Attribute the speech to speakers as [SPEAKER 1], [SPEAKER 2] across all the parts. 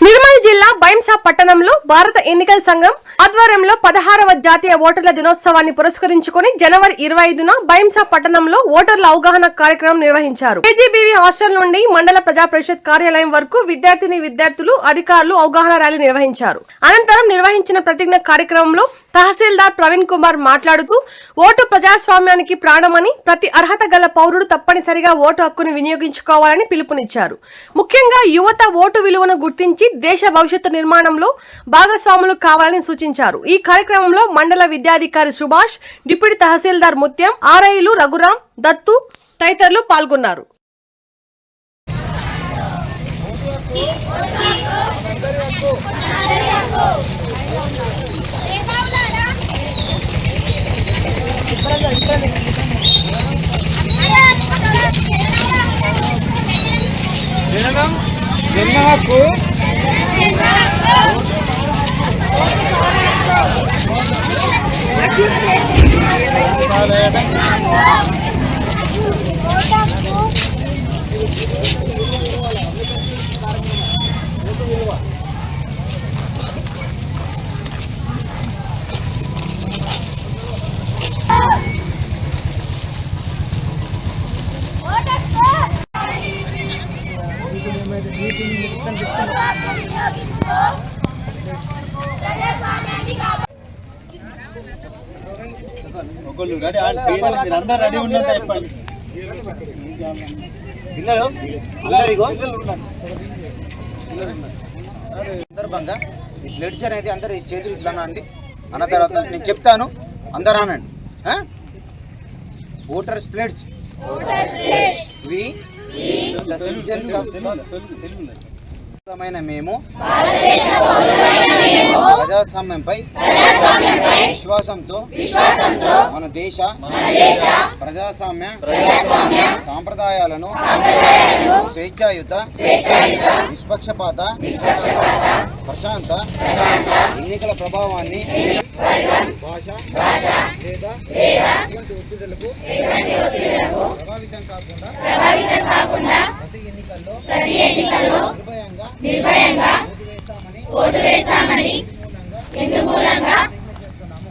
[SPEAKER 1] నిర్మల్ జిల్లా బైంసా పట్టణంలో భారత ఎన్నికల సంఘం ఆధ్వర్యంలో 16వ జాతీయ ఓటర్ల దినోత్సవాన్ని పురస్కరించుకుని జనవరి 25న బైంసా పట్టణంలో ఓటర్ల అవగాహన కార్యక్రమం నిర్వహించారు. కేజీబీవీ హాస్టల్ నుండి మండల ప్రజా పరిషత్ కార్యాలయం వరకు విద్యార్థులు అధికారులు అవగాహన ర్యాలీ నిర్వహించారు. అనంతరం నిర్వహించిన ప్రతిజ్ఞ కార్యక్రమంలో తహసీల్దార్ ప్రవీణ్ కుమార్ మాట్లాడుతూ ఓటు ప్రజాస్వామ్యానికి ప్రాణమని, ప్రతి అర్హత గల పౌరుడు తప్పనిసరిగా ఓటు హక్కును వినియోగించుకోవాలని పిలుపునిచ్చారు. ముఖ్యంగా యువత ఓటు విలువను గుర్తించి దేశ భవిష్యత్తు నిర్మాణంలో భాగస్వాములు కావాలని సూచించారు. ఈ కార్యక్రమంలో మండల విద్యాధికారి సుభాష్, డిప్యూటీ తహసీల్దార్ ముత్యం, ఆర్ఐలు రఘురాం, దత్తు తదితరులు పాల్గొన్నారు.
[SPEAKER 2] సందర్భంగా ఈ లెడ్జర్ అనేది అందరు చేతులు ఇట్లా అండి అన్న తర్వాత నేను చెప్తాను, అందరూ అనండి. Voters plates we the citizens of మేము ప్రజాస్వామ్యంపై విశ్వాసంతో మన దేశ ప్రజాస్వామ్య సాంప్రదాయాలను స్వేచ్ఛాయుత, నిష్పక్షపాత, ప్రశాంత ఎన్నికల ప్రభావాన్ని భాష లేదా ఎటువంటి ఒత్తిడులకు ప్రభావితం కాకుండా ప్రతి ఎన్నికల్లో నిర్భయంగా ఓటు వేస్తామని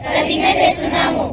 [SPEAKER 2] ప్రతిజ్ఞ చేస్తున్నాము.